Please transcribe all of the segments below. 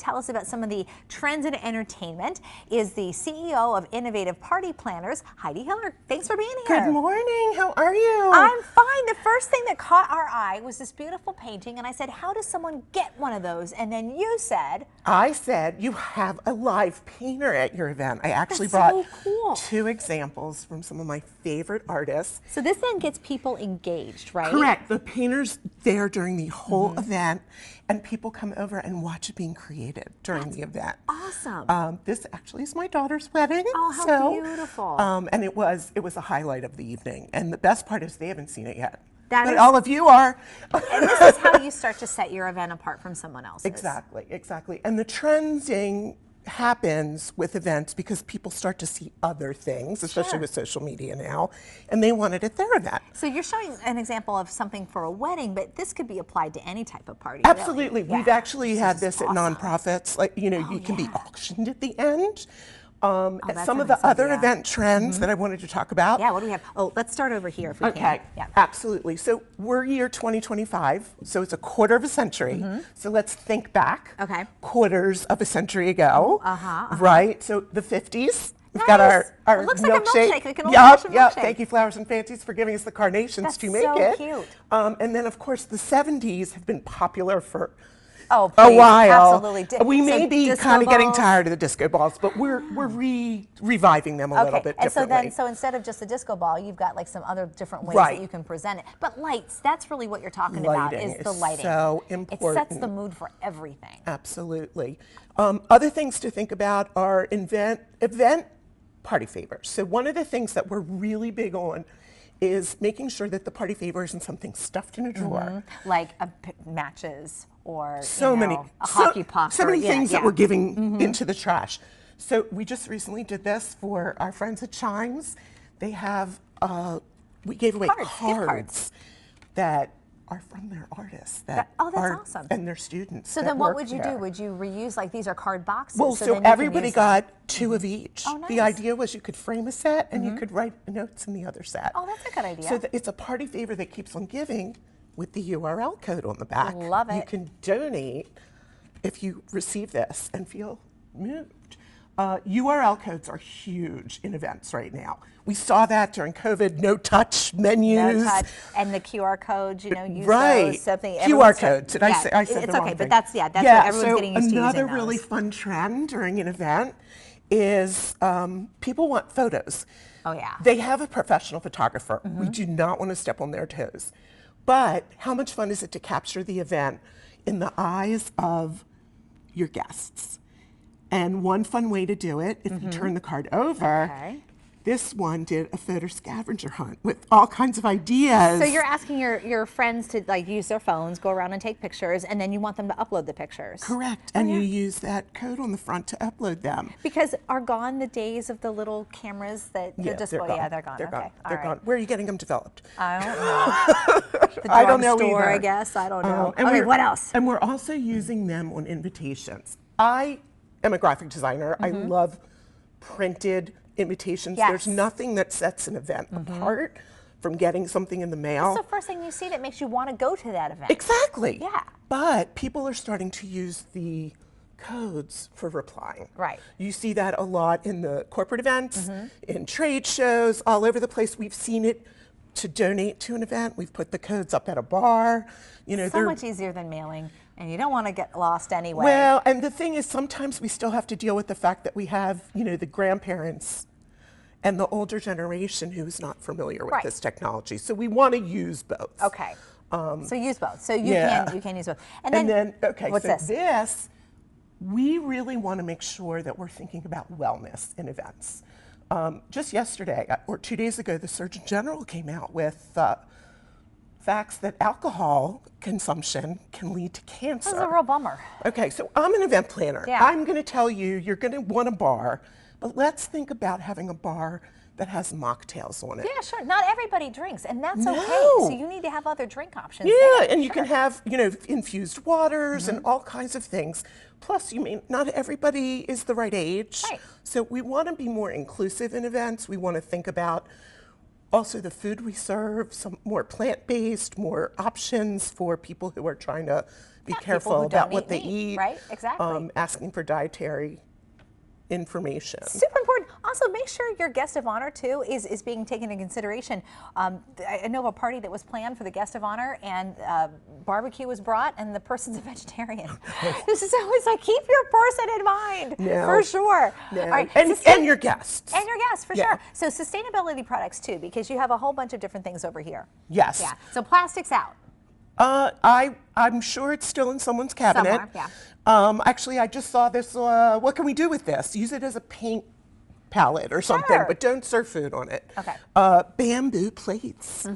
tell us about some of the trends in entertainment is the CEO of Innovative Party Planners, Heidi Hiller. Thanks for being here. Good morning. How are you? I'm fine. The first thing that caught our eye was this beautiful painting, and I said, how does someone get one of those? And then you said... I said, you have a live painter at your event. I actually brought so cool. 2 examples from some of my favorite artists. So this then gets people engaged, right? Correct. The painter's there during the whole event, and people come over and watch it being created during the event. Awesome. This actually is my daughter's wedding. Oh, how beautiful. And it was a highlight of the evening. And the best part is they haven't seen it yet. But all of you are. And this is how you start to set your event apart from someone else's. Exactly, exactly. And the trending happens with events because people start to see other things, especially with social media now, and they want it at their event. So you're showing an example of something for a wedding, but this could be applied to any type of party. Absolutely. Really. We've actually had this at awesome. nonprofits. Like, you know, you can be auctioned at the end. Some of a the nice other idea. event trends that I wanted to talk about. Yeah, what do we have? Oh, let's start over here if we can. Okay, Yeah. absolutely. So we're year 2025, so it's a quarter of a century. So let's think back. Okay. Quarters of a century ago. Right? So the 50s. We've got Nice. our It looks like a milkshake. milkshake, like an old-fashioned milkshake. Thank you, Flowers and Fancies, for giving us the carnations That's to make so it. cute. And then, of course, the 70s have been popular for Oh, a please, while. absolutely. We may So be disco kind of getting balls. tired of the disco balls, but we're reviving them a little bit and differently. so instead of just a disco ball, you've got like some other different ways Right. that you can present it. But lights, that's really what you're talking Lighting about, is the lighting. so It important. sets the mood for everything. Absolutely. Other things to think about are event party favors. So one of the things that we're really big on is making sure that the party favor isn't something stuffed in a drawer. Like matches or Many a hockey puck. so many things that we're giving Mm-hmm. into the trash. So we just recently did this for our friends at Chimes. They have we gave away Gift cards. that are from their artists oh, that's awesome. and their students. So that then what work would you there. do? Would you reuse, like these are card boxes? Well, so so then you can everybody use them. got 2 of each. Oh, nice. The idea was you could frame a set and you could write notes in the other set. Oh, that's a good idea. So it's a party favor that keeps on giving with the URL code on the back. Love it. You can donate if you receive this and feel moved. URL codes are huge in events right now. We saw that during COVID, no touch menus. No touch, and the QR codes, you know, use Right. those. Something. QR everyone's- code. Did I say? I said it's the wrong okay, thing. but that's what everyone's getting used to using Another those. really fun trend during an event is people want photos. Oh yeah. They have a professional photographer. We do not want to step on their toes. But how much fun is it to capture the event in the eyes of your guests? And one fun way to do it, if you turn the card over, this one did a photo scavenger hunt with all kinds of ideas. So you're asking your friends to like use their phones, go around and take pictures, and then you want them to upload the pictures. Correct. And you use that code on the front to upload them. Because are gone the days of the little cameras that Yeah, the display? they're gone. Yeah, they're gone. They're okay. gone. All They're right. gone. Where are you getting them developed? I don't know. The I don't know drugstore, either. I guess. I don't know. And Okay, what else? And we're also using them on invitations. I am a graphic designer. I love printed invitations. Yes. There's nothing that sets an event apart from getting something in the mail. It's the first thing you see that makes you want to go to that event. Exactly. Yeah. But people are starting to use the codes for replying. Right. You see that a lot in the corporate events, in trade shows, all over the place. We've seen it to donate to an event. We've put the codes up at a bar. You know, So much easier than mailing, and you don't want to get lost anyway. well, and the thing is, sometimes we still have to deal with the fact that we have, you know, the grandparents and the older generation who's not familiar with Right. this technology. So we want to use both. Okay. So use both. So you yeah. can use both. And then okay, what's so this? we really want to make sure that we're thinking about wellness in events. Just yesterday, or 2 days ago, the Surgeon General came out with facts that alcohol consumption can lead to cancer. This is a real bummer. Okay, so I'm an event planner. Yeah. I'm going to tell you, you're going to want a bar, but let's think about having a bar that has mocktails on it. Yeah, sure. Not everybody drinks, and that's okay. No. So you need to have other drink options. Yeah, there. and you can have, you know, infused waters and all kinds of things. Plus, you mean, not everybody is the right age. Right. So we want to be more inclusive in events. We want to think about also the food we serve, some more plant-based, more options for people who are trying to be people careful who about don't what eat they meat, eat. right? Exactly. Asking for dietary information. Super important. Also, make sure your guest of honor too is being taken into consideration. I know of a party that was planned for the guest of honor, and barbecue was brought, and the person's a vegetarian. This is always like, keep your person in mind, for sure. No. All right, and your guests. And your guests, for sure. So sustainability products too, because you have a whole bunch of different things over here. Yes. Yeah. So plastics out. I'm sure it's still in someone's cabinet. Somewhere, yeah. Actually, I just saw this. What can we do with this? Use it as a paint palette or something, Sure. but don't serve food on it. Okay. Bamboo plates.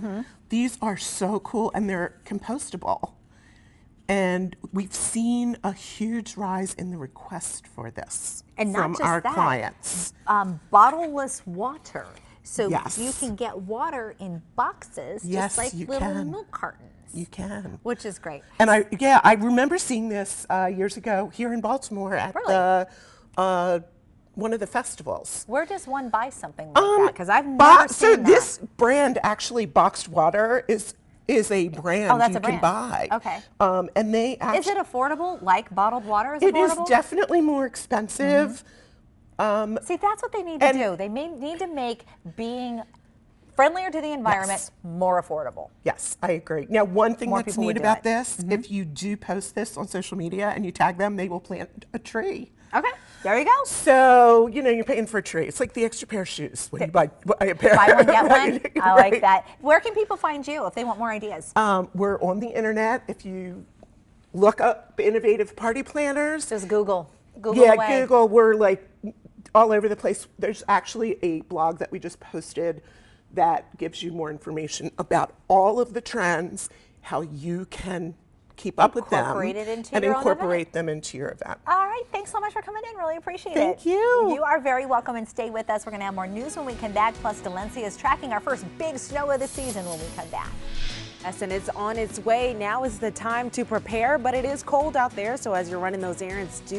These are so cool, and they're compostable. And we've seen a huge rise in the request for this And not from just our that, clients. Bottleless water. So Yes. you can get water in boxes, Yes, just like you little can. milk cartons. You can. Which is great. And I remember seeing this years ago here in Baltimore at the one of the festivals. Where does one buy something like that? Because I've never seen So that. this brand, actually, Boxed Water, is a brand Oh, that's you a brand. can buy. Okay. And they actually, Is it affordable? Like bottled water is it is affordable? definitely more expensive. See, that's what they need to do. They need to make being friendlier to the environment Yes. more affordable. Yes, I agree. Now, one thing More that's people would neat do about it. this, if you do post this on social media and you tag them, they will plant a tree. Okay, there you go. So, you're paying for a tree. It's like the extra pair of shoes when you buy a pair. Buy one, get one. I like Right. that. Where can people find you if they want more ideas? We're on the internet. If you look up innovative party planners. Just Google. Yeah, away. Google. We're like all over the place. There's actually a blog that we just posted that gives you more information about all of the trends, how you can keep up with them, Incorporate it into and your own incorporate them into your event. All right, thanks so much for coming in. Really appreciate it. Thank you. You are very welcome, and stay with us. We're going to have more news when we come back. Plus, Delencia is tracking our first big snow of the season when we come back. Yes, and it's on its way. Now is the time to prepare, but it is cold out there, so as you're running those errands, do